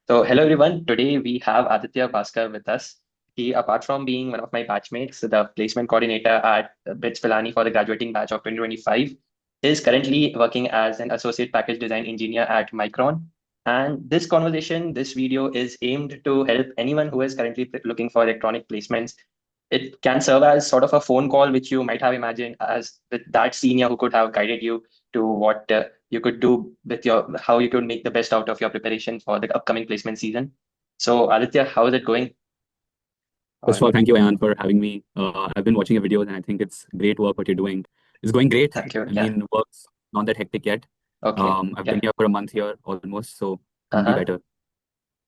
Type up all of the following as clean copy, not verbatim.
So, hello everyone. Today we have Aditya Bhaskar with us. He, apart from being one of my batchmates, the placement coordinator at BITS Pilani for the graduating batch of 2025, is currently working as an associate package design engineer at Micron. And this conversation, this video is aimed to help anyone who is currently looking for electronic placements. It can serve as sort of a phone call, which you might have imagined as with that senior who could have guided you to what you could do with how you could make the best out of your preparation for the upcoming placement season. So, Aditya, how is it going? First of Or all, thank you, Ayaan, for having me. I've been watching your videos and I think it's great work what you're doing. It's going great. thank you. I Yeah. mean, work's not that hectic yet. Okay. I've been Yeah. here for a month here almost, so couldn't be Uh-huh. better.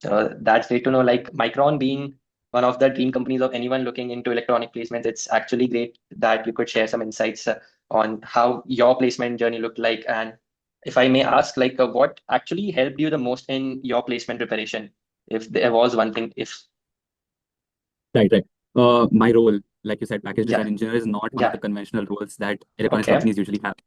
So that's great to know. Like Micron being one of the dream companies of anyone looking into electronic placements, it's actually great that you could share some insights on how your placement journey looked like. And if I may ask, like, what actually helped you the most in your placement preparation? If there was one thing, if Right, right. My role, like you said, package design yeah, engineer is not one of the yeah, conventional roles that electronics okay, companies usually have. yeah,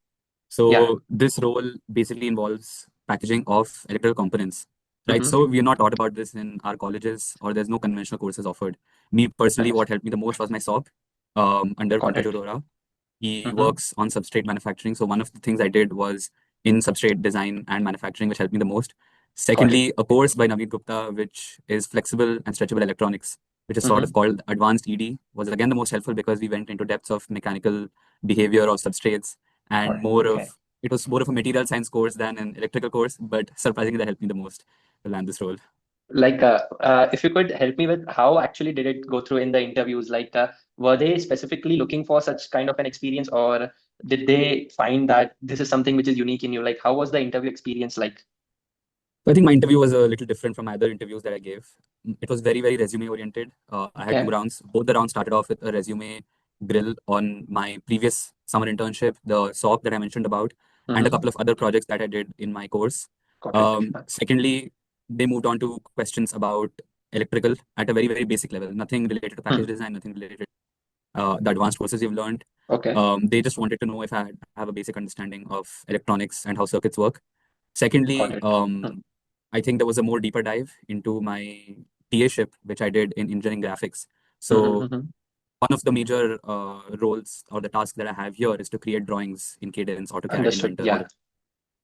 So this role basically involves packaging of electrical components, right? mm-hmm, So we are not taught about this in our colleges, or there's no conventional courses offered. Me personally, what understood, helped me the most was my SOP under got Pankaj it, Arora. He mm-hmm, works on substrate manufacturing. So one of the things I did was in substrate design and manufacturing, which helped me the most. got it, Secondly, a course by Naveen Gupta, which is flexible and stretchable electronics, which is sort of mm-hmm, called advanced ED, was again the most helpful because we went into depths of mechanical behavior of substrates got and it, more okay. of it was more of a material science course than an electrical course, but surprisingly that helped me the most to land this role. Like, if you could help me with how actually did it go through in the interviews? Like, were they specifically looking for such kind of an experience, or did they find that this is something which is unique in you? Like, how was the interview experience like? So I think my interview was a little different from other interviews that I gave. It was very, very resume oriented. I had two Okay. rounds. Both the rounds started off with a resume grill on my previous summer internship, the SOP that I mentioned about, and a Mm-hmm. couple of other projects that I did in my course. Got it. Secondly, they moved on to questions about electrical at a very, very basic level. Nothing related to package Hmm. design, nothing related the advanced courses you've learned. Okay. They just wanted to know if have a basic understanding of electronics and how circuits work. Got Secondly, it. Hmm. I think there was a more deeper dive into my TA-ship, which I did in engineering graphics. Mm-hmm. So Mm-hmm. one of the major roles or the task that I have here is to create drawings in Cadence, AutoCAD, Understood. Inventor, all Yeah. of.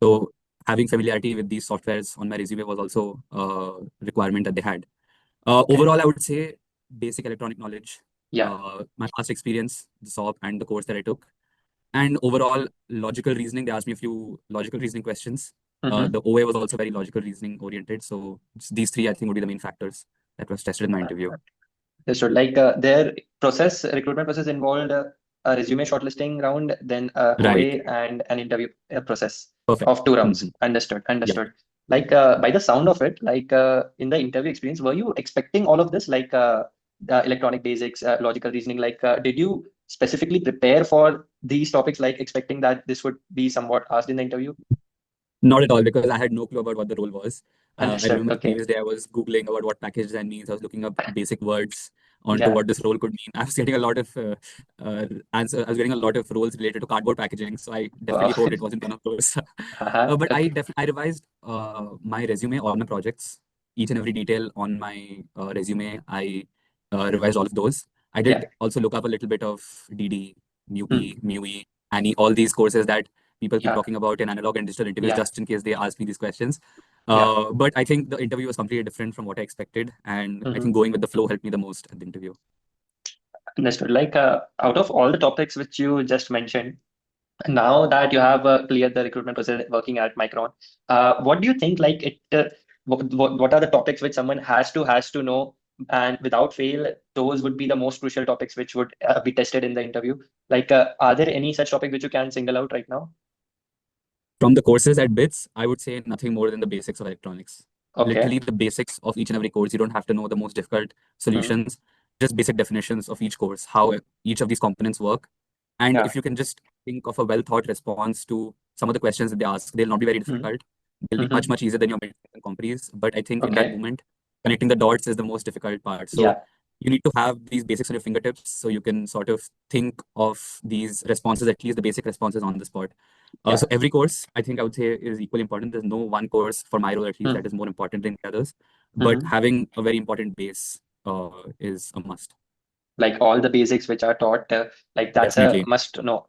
So having familiarity with these softwares on my resume was also a requirement that they had. Okay. Overall, I would say basic electronic knowledge, Yeah. my past experience, the SOP, and the course that I took. And overall, logical reasoning. They asked me a few logical reasoning questions. Mm-hmm. The OA was also very logical reasoning oriented. So these three, I think, would be the main factors that was tested in my interview. Understood. Like, their recruitment process involved a resume shortlisting round, then a Right. OA and an interview process Perfect. of two rounds. Mhm. Understood. Yeah. Understood. Like, by the sound of it, like in the interview experience, were you expecting all of this, like the electronic basics, logical reasoning? Like, did you specifically prepare for these topics, like expecting that this would be somewhat asked in the interview? Not at all, because I had no clue about what the role was. I Understood. remember the Okay. previous day I was Googling about what package design means. I was looking up basic words onto Yeah. what this role could mean. I was getting a lot of I was getting a lot of roles related to cardboard packaging. So I Wow. definitely hoped it wasn't one of those. But I Okay. definitely I revised my resume, all my projects, each and every detail on my resume. I revised all of those. I did Yeah. also look up a little bit of DD, Hmm. MUPI, MUI, ANI, all these courses that people keep Yeah. talking about in analog and digital interviews, Yeah. just in case they ask me these questions. Yeah. But I think the interview was completely different from what I expected, and I Hmm. think going with the flow helped me the most at the interview. Understood. Like, out of all the topics which you just mentioned, now that you have cleared the recruitment process working at Micron, what do you think? Like, what are the topics which someone has to know, and without fail, those would be the most crucial topics which would be tested in the interview. Like, are there any such topics which you can single out right now? From the courses at BITS, I would say nothing more than the basics of electronics. Okay. Literally the basics of each and every course. You don't have to know the most difficult Hmm. solutions, just basic definitions of each course, how each of these components work. And Yeah. if you can just think of a well thought response to some of the questions that they ask, they'll not be very Hmm. difficult. They'll be much, Hmm. much easier than your mid and compres. But I think in that Okay. moment, connecting the dots is the most difficult part. So Yeah. you need to have these basics on your fingertips so you can sort of think of these responses, at least the basic responses on the spot. So Yeah. every course, I think I would say is equally important. There's no one course for my role at least that Hmm. is more important than the others. but Hmm. having a very important base is a must. Like all the basics which are taught, like that's a Definitely. must know.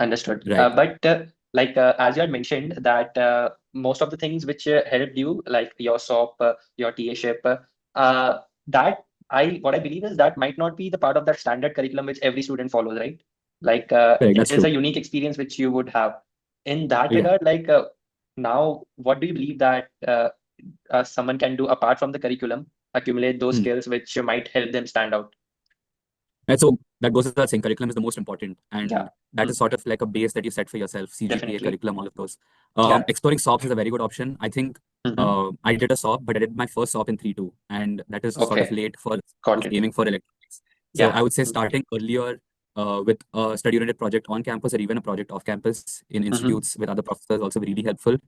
Understood. Right. But as you had mentioned that most of the things which helped you, like your SOP, your TA-ship, that what I believe is that might not be the part of that standard curriculum which every student follows, right? Like Correct. it That's is true. a unique experience which you would have. In that Yeah. regard, like now, what do you believe that someone can do apart from the curriculum, accumulate those Hmm. skills which might help them stand out? And so that goes without saying, curriculum is the most important, Yeah. and that is Mm, sort of like a base that you set for yourself. CGPA, definitely. curriculum, all of those. Yeah. Exploring SOPs is a very good option. I think Hmm. I did a SOP, but I did my first SOP in 3-2, and that is sort of Okay. late for Got who's it. aiming for electronics. So Yeah. I would say Mm, starting earlier with a study-oriented project on campus or even a project off campus in mhm. institutes with other professors also really helpful.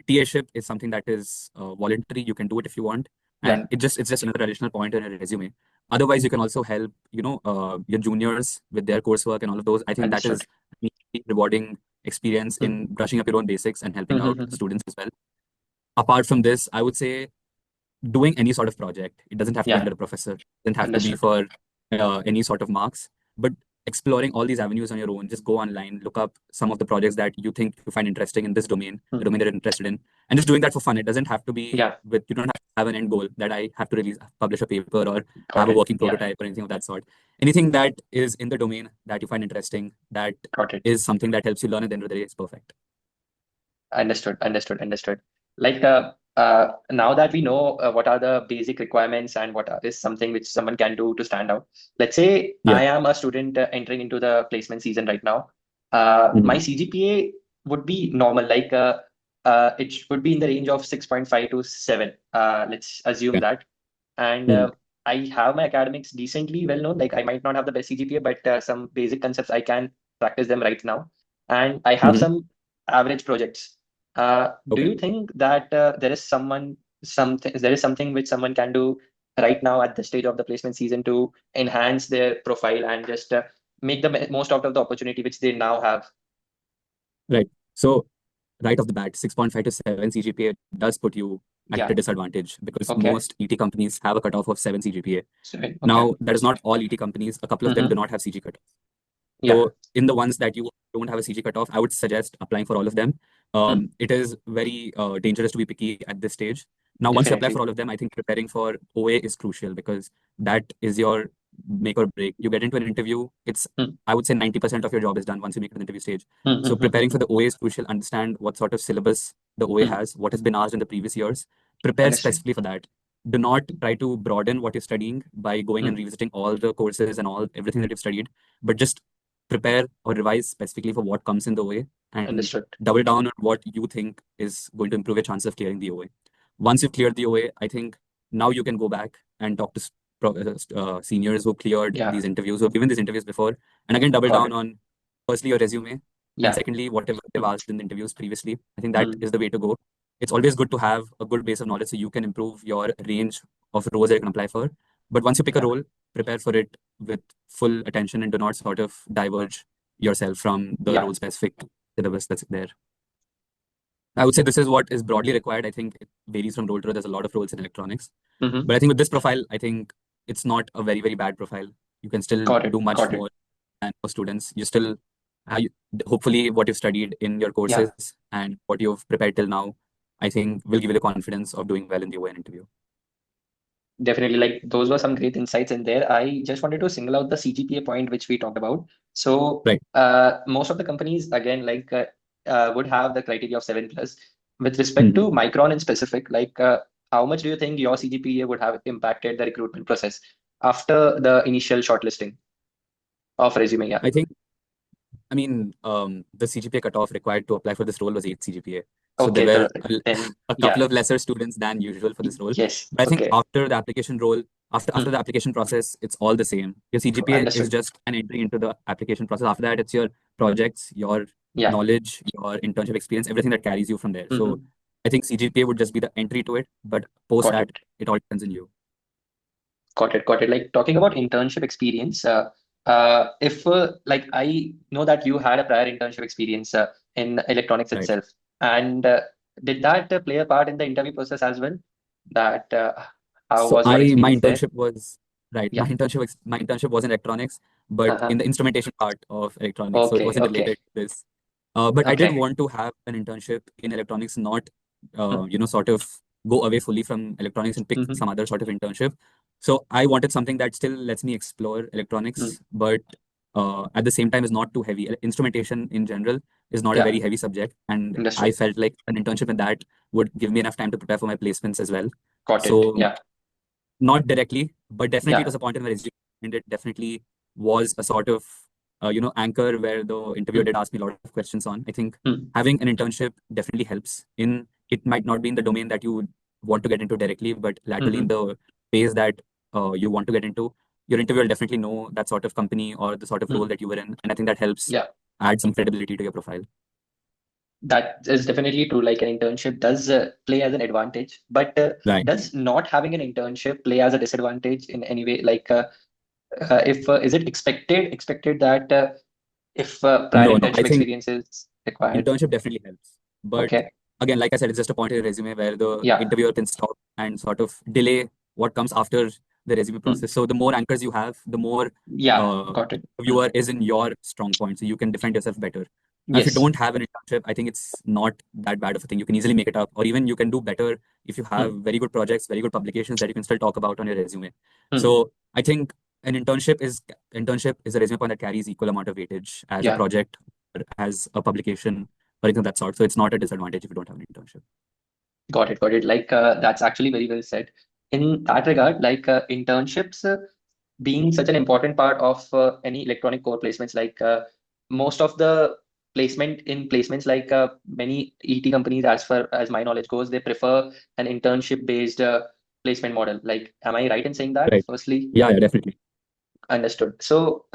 TA-ship is something that is voluntary. You can do it if you want, Yeah. and it's just another additional point in a resume. Otherwise, you can also help, your juniors with their coursework and all of those. I think that Understood. is a rewarding experience Mm, in brushing up your own basics and helping out mhm. students as well. Apart from this, I would say doing any sort of project. It doesn't have to be Yeah. under a professor. It doesn't have to be Understood. for any sort of marks, but exploring all these avenues on your own. Just go online, look up some of the projects that you think you find interesting in this domain, the Mm, domain that you're interested in, and just doing that for fun. It doesn't have to be yeah. with, you don't have to have an end goal that I have to publish a paper or have Got a it. working Yeah. prototype or anything of that sort. Anything that is in the domain that you find interesting, that Got it. is something that helps you learn at the end of the day, is perfect. Understood. Understood. Understood. Like now that we know what are the basic requirements and is something which someone can do to stand out. Let's say Yeah. I am a student entering into the placement season right now. My Mhm. CGPA would be normal, like would be in the range of 6.5 to 7. Let's assume Yeah. that. And Mhm. I have my academics decently well known. Like I might not have the best CGPA, but some basic concepts I can practice them right now. And I have Mhm. some average projects. Do Okay. you think that there is something which someone can do right now at the stage of the placement season to enhance their profile and just make the most out of the opportunity which they now have? Right. So right off the bat, 6.5 to 7 CGPA does put you at a Yeah. disadvantage because Okay. most ET companies have a cutoff of 7 CGPA. So, okay. Now, that is not all ET companies. A couple of them do Mm-hmm. not have CG cutoff. Yeah. So, in the ones that you don't have a CG cutoff, I would suggest applying for all of them. Mm, It is very dangerous to be picky at this stage. Now, once you apply for definitely. all of them, I think preparing for OA is crucial because that is your make or break. You get into an interview, Mm, I would say 90% of your job is done once you make it to the interview stage. mm, So, mm, mm, preparing for mm, the OA is crucial. Understand what sort of syllabus the OA mm. has, what has been asked in the previous years. Prepare Understood. specifically for that. Do not try to broaden what you're studying by going and Mm, revisiting all the courses and everything that you've studied, but just prepare or revise specifically for what comes in the way and understood. double down on what you think is going to improve your chance of clearing the OA. Once you've cleared the OA, I think now you can go back and talk to seniors who cleared Yeah. these interviews, who have given these interviews before, and again double Got down it. on firstly your resume and Yeah. secondly whatever they've Mm, asked in the interviews previously. I think that mm, is the way to go. It's always good to have a good base of knowledge so you can improve your range of roles that you can apply for. But once you pick a yeah. role, prepare for it with full attention and do not sort of diverge yourself from the Yeah. role specific syllabus that's there. I would say this is what is broadly required. I think it varies from role to role. There's a lot of roles in electronics. Mm-hmm. But I think with this profile, I think it's not a very, very bad profile. You can still Got it. do much Got it. more than most students. You still, uh, you- hopefully, what you've studied in your Yeah. courses and what you've prepared till now, I think will give you the confidence of doing well in the ON interview. Definitely, like those were some great insights in there. I just wanted to single out the CGPA point which we talked about. So, Right. most of the companies again would have the criteria of 7 plus. With respect Mhm. to Micron in specific, like how much do you think your CGPA would have impacted the recruitment process after the initial shortlisting of resume? Yeah. I think the CGPA cutoff required to apply for this role was 8 CGPA. So there Okay, were then a couple yeah. of lesser students than usual for this role. Yes. But I think Okay. after the application role, after Hmm. the application process, it's all the same. Your CGPA is Understood. just an entry into the application process. After that, it's your projects, your Yeah. knowledge, your internship experience, everything that carries you from there. So Hmm. I think CGPA would just be the entry to it, but post Got that, it. it all depends on you. Got it. Got it. Like talking about internship experience, if like I know that you had a prior internship experience in electronics Right. itself, and did that play a part in the interview process as well? that how So was your my experience there? internship was right. Yeah. My internship was in electronics, but in Uh-huh. the instrumentation part of electronics. So it Okay, wasn't okay, related to this. But I did okay. want to have an internship in electronics, not Mm-hmm. sort of go away fully from electronics and pick Mm-hmm. some other sort of internship. So I wanted something that still lets me explore Mm. electronics, but at the same time is not too heavy. Instrumentation in general is not a Yeah, very heavy subject, and I understood. felt like an internship in that would give me enough time to prepare for my placements as well. Got it. So Yeah, not directly, but definitely it yeah. was a point in my resume, and it definitely was a sort of anchor where the interviewer Mm. did ask me a lot of questions on. I think Mm. having an internship definitely helps. In it might not be in the domain that you would want to get into directly, but laterally in Mm-hmm. the phase that you want to get into, your interviewer will definitely know that sort of company or the sort of role Mm. that you were in, and I think that helps Yeah. add some credibility to your profile. That is definitely true. Like an internship does play as an advantage, but Right. does not having an internship play as a disadvantage in any way? Like, if is it expected that if prior No, no. I internship think experience is required? internship definitely helps. But Okay. again, like I said, it's just a point in the resume where the Yeah. interviewer can stop and sort of delay what comes after the resume Mm. process. So the more anchors you have, the more Yeah. Got it. Mm. interviewer is in your strong point. So you can defend yourself better. Now, if you Yes. don't have an internship, I think it's not that bad of a thing. You can easily make it up, or even you can do better if you have Mm. very good projects, very good publications that you can still talk about on your resume. Mm. So I think an internship is a resume point that carries equal amount of weightage as a Yeah. project or as a publication or anything of that sort. So it's not a disadvantage if you don't have an internship. Got it. Got it. Like, that's actually very well said. In that regard, like internships being such an important part of any electronic core placements, like most of the placements, like many ET companies, as far as my knowledge goes, they prefer an internship based placement model. Like, am I right in saying that? Right. Firstly, Yeah, yeah, definitely. understood. So,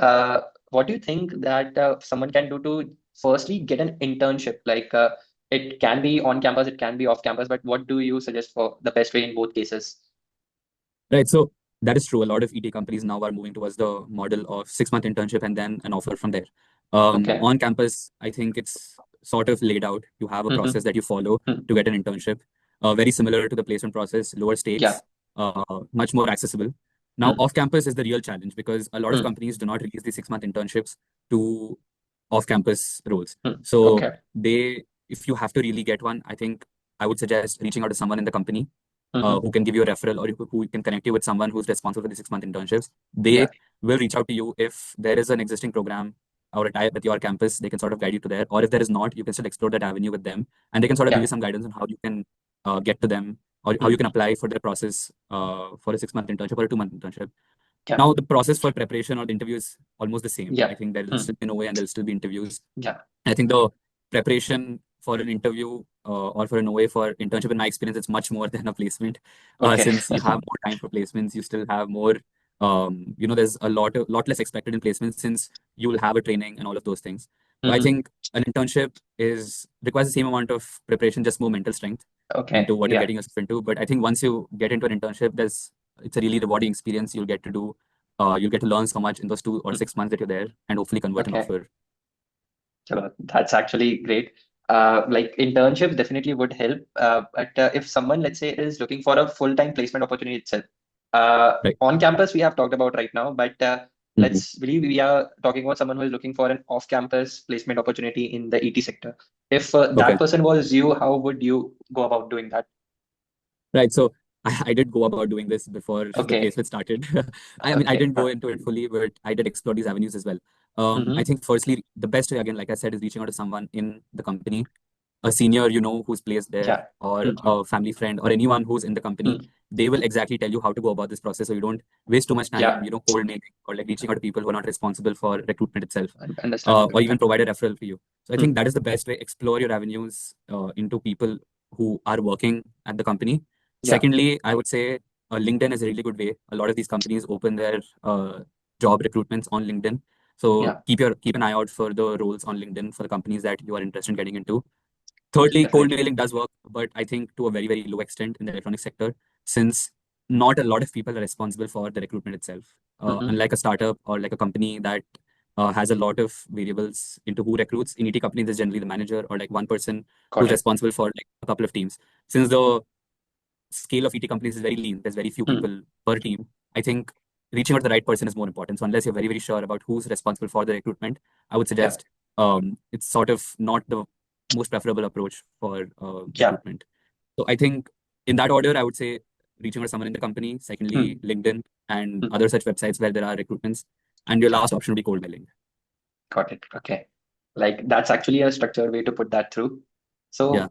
what do you think that someone can do to firstly get an internship? Like, it can be on campus, it can be off campus, but what do you suggest for the best way in both cases? Right. So that is true. A lot of ET companies now are moving towards the model of 6 month internship and then an offer from there. Okay. On campus, I think it's sort of laid out. You have a Mm-hmm. process that you follow Mm. to get an internship, very similar to the placement process, lower Yeah. stakes, much more accessible. Now, Mm. off campus is the real challenge because a lot of Mm. companies do not release the 6 month internships to off campus roles. Mm. So Okay. if you have to really get one, I think I would suggest reaching out to someone in the company Mm-hmm. who can give you a referral or who can connect you with someone who's responsible for the 6 month internships. Yeah. They will reach out to you if there is an existing program or a tie-up with your campus. They can sort of guide you to there. Or if there is not, you can still explore that avenue with them, and they can sort of give you Yeah. some guidance on how you can get to them or how you Mm. can apply for their process for a 6 month internship or a 2 month internship. Yeah. Now, the process for preparation or the interview is almost the same. I Yeah. think there will Mm. still be no way and there'll still be interviews. Yeah. I think the preparation for an interview or for an OA for internship, in my experience, it's much more than a placement. Okay. Since you have more time for placements, you still have more. There's lot less expected in placements since you will have a training and all of those things. So I Mm-hmm. think an internship is requires the same amount of preparation, just more mental strength Okay. into what you're Yeah. getting yourself into. But I think once you get into an internship, it's a really rewarding experience. You'll get to do. You'll get to learn so much in those 2 or 6 months that you're there, and hopefully convert an Okay. offer. Chalo, that's actually great. Like internships definitely would help. But if someone, let's say, is looking for a full-time placement opportunity itself, Right. on campus we have talked about right now, but Mhm. let's believe we are talking about someone who is looking for an off-campus placement opportunity in the ET sector. If Okay. that person was you, how would you go about doing that? Right. So I did go about doing this before the Okay. placement started. I mean, I Okay. didn't go into it fully, but I did explore these avenues as well. I Mm-hmm. think firstly, the best way, again, like I said, is reaching out to someone in the company, a senior, who's placed there, Yeah. or Mm. a family friend, or anyone who's in the company. Mm. They will exactly tell you how to go about this process, so you don't waste too much time, Yeah. cold mailing or like reaching out to people who are not responsible for recruitment itself, Understand. or even Understand. provide a referral for you. So I think Mm. that is the best way. Explore your avenues into people who are working at the company. Yeah. Secondly, I would say LinkedIn is a really good way. A lot of these companies open their job recruitments on LinkedIn. So Yeah. keep an eye out for the roles on LinkedIn for the companies that you are interested in getting into. Thirdly, cold Definitely. mailing does work, but I think to a very, very low extent in the electronic sector, since not a lot of people are responsible for the recruitment itself. Mm-hmm. Unlike a startup or like a company that has a lot of variables into who recruits, in ET companies, there's generally the manager or like one person Got who's it. responsible for like a couple of teams. Since the scale of ET companies is very lean. There's very few Hmm. people per team. I think reaching out to the right person is more important. So unless you're very, very sure about who's responsible for the recruitment, I would Yeah. suggest it's sort of not the most preferable approach for Yeah. recruitment. So I think in that order, I would say reaching out to someone in the company, secondly, Hmm. LinkedIn and Hmm. other such websites where there are recruitments, and your last option would be cold mailing. Got it. Okay. Like that's actually a structured way to put that through. Yeah.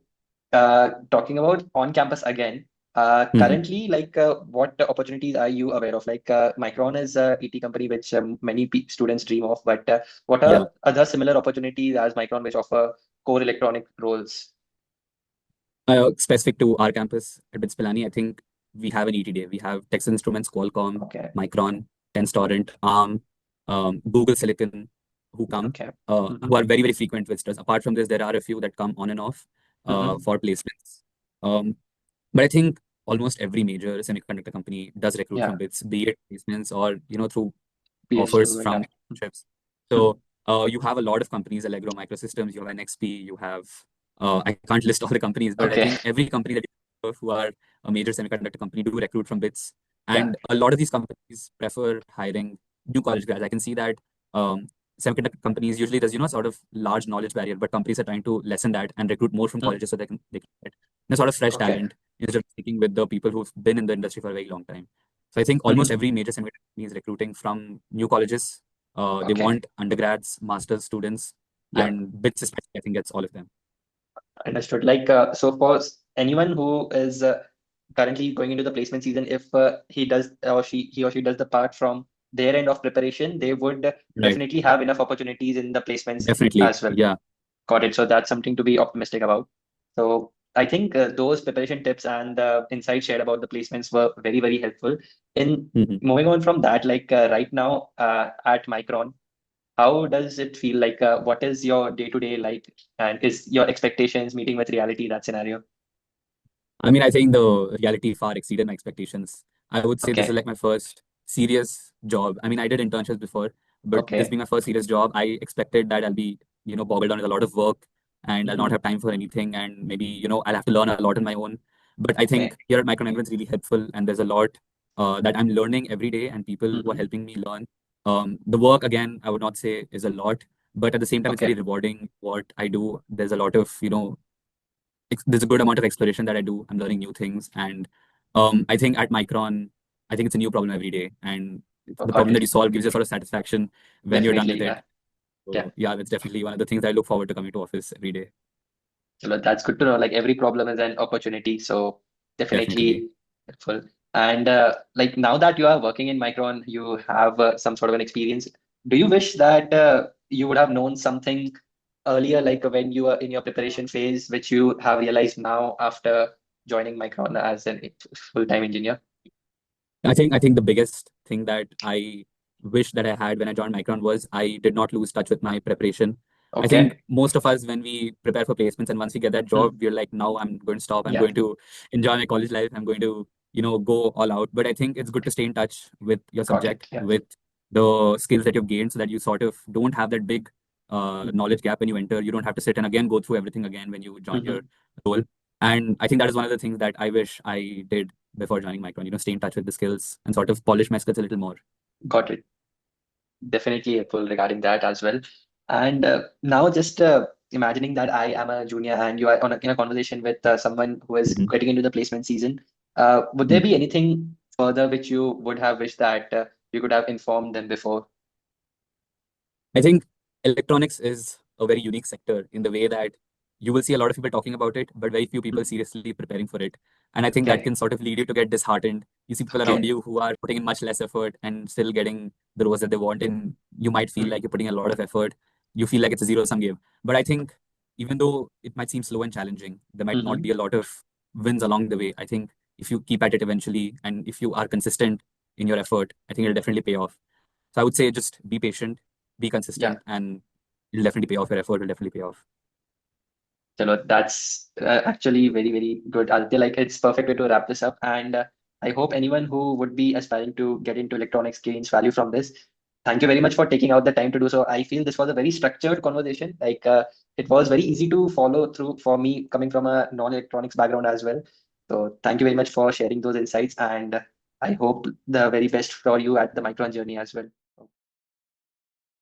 So, talking about on campus again, Mhm. currently, like, what opportunities are you aware of? Like, Micron is a ET company which many students dream of, but what Yeah. are other similar opportunities as Micron which offer core electronic roles? Specific to our campus at BITS Pilani, I think we have an ET day. We have Texas Instruments, Qualcomm, Okay. Micron, Tenstorrent, ARM, Google Silicon, who come, Okay. who Mm-hmm. are very, very frequent visitors. Apart from this, there are a few that come on and off Mm-hmm. for placements. Um, but I think almost every major semiconductor company does recruit Yeah. from BITS, be it placements or through offers PSU. from Yeah. internships. Hmm. So you have a lot of companies, Allegro Microsystems, you have NXP, you have I can't list all the companies, but I Okay. think every company that you have who are a major semiconductor company do recruit from BITS. Yeah. And a lot of these companies prefer hiring new college grads. I can see that um, semiconductor companies usually there's sort of large knowledge barrier, but companies are trying to lessen that and recruit more from Hmm. colleges so they can get sort of fresh Okay. talent instead of sticking with the people who've been in the industry for a very long time. So I think almost Mm-hmm. every major semiconductor company is recruiting from new colleges. They Okay. want undergrads, masters students, Yeah. and BITS especially, I think gets all of them. Understood. Like, so for anyone who is currently going into the placement season, if he or she does the part from their end of preparation, they would Right. definitely have enough opportunities in the placements Definitely. as well. Yeah. Got it. So that's something to be optimistic about. So I think those preparation tips and the insights shared about the placements were very, very helpful. In Mhm. moving on from that, like right now at Micron, how does it feel like? What is your day to day like? And is your expectations meeting with reality, that scenario? I mean, I think the reality far exceeded my expectations. I would say this is Okay. like my first serious job. I mean, I did internships before, but this Okay. being my first serious job, I expected that I'll be, boggled down with a lot of work and I'll not Hmm. have time for anything. And maybe, I'll have to learn a lot on my own. But I Okay. think here at Micron it's really helpful. And there's a lot that I'm learning every day and people who are Hmm. helping me learn. The work, again, I would not say is a lot, but at the same time, it's very Okay. rewarding what I do. There's a lot of, there's a good amount of exploration that I do. I'm learning new things, and I think at Micron, I think it's a new problem every day, and Oh, the got problem that it. you solve gives you sort of satisfaction when you're done with Definitely. it. Yeah. Yeah. So yeah, that's definitely one of the things I look forward to coming to office every day. So that's good to know. Like every problem is an opportunity. So Definitely. definitely helpful. And like now that you are working in Micron, you have some sort of an experience. Do you wish that you would have known something earlier, like when you were in your preparation phase, which you have realized now after joining Micron as a full-time engineer? I think the biggest thing that I wish that I had when I joined Micron was I did not lose touch with my preparation. I think Okay. most of us, when we prepare for placements and once we get that Hmm. job, we're like, now I'm going to stop. I'm Yeah. going to enjoy my college life. I'm going to, go all out. But I think it's good to stay in touch with your Got subject, it. Yeah. with the skills that you've gained so that you sort of don't have that big knowledge gap when you enter. You don't have to sit and again go through everything again when you join your Hmm. role. And I think that is one of the things that I wish I did before joining Micron, stay in touch with the skills and sort of polish my skills a little more. Got it. Definitely helpful regarding that as well. And now just imagining that I am a junior and you are in a conversation with someone who is Mhm. getting into the placement season, would there Mhm. be anything further which you would have wished that you could have informed them before? I think electronics is a very unique sector in the way that you will see a lot of people talking about it, but very few people Hmm. seriously preparing for it. And I think that Okay. can sort of lead you to get disheartened. You see people around Okay. you who are putting in much less effort and still getting the roles that they want, and you might feel Hmm. like you're putting a lot of effort. You feel like it's a zero-sum game. But I think even though it might seem slow and challenging, there might not Hmm. be a lot of wins along the way. I think if you keep at it eventually and if you are consistent in your effort, I think it'll definitely pay off. So I would say just be patient, be Yeah. consistent, and it'll definitely pay off. Your effort will definitely pay off. Chalo, that's actually very, very good, Aditya. Like it's perfect way to wrap this up. And I hope anyone who would be aspiring to get into electronics gains value from this. Thank you very much for taking out the time to do so. I feel this was a very structured conversation. Like it was very easy to follow through for me coming from a non-electronics background as well. So thank you very much for sharing those insights, and I hope the very best for you at the Micron journey as well.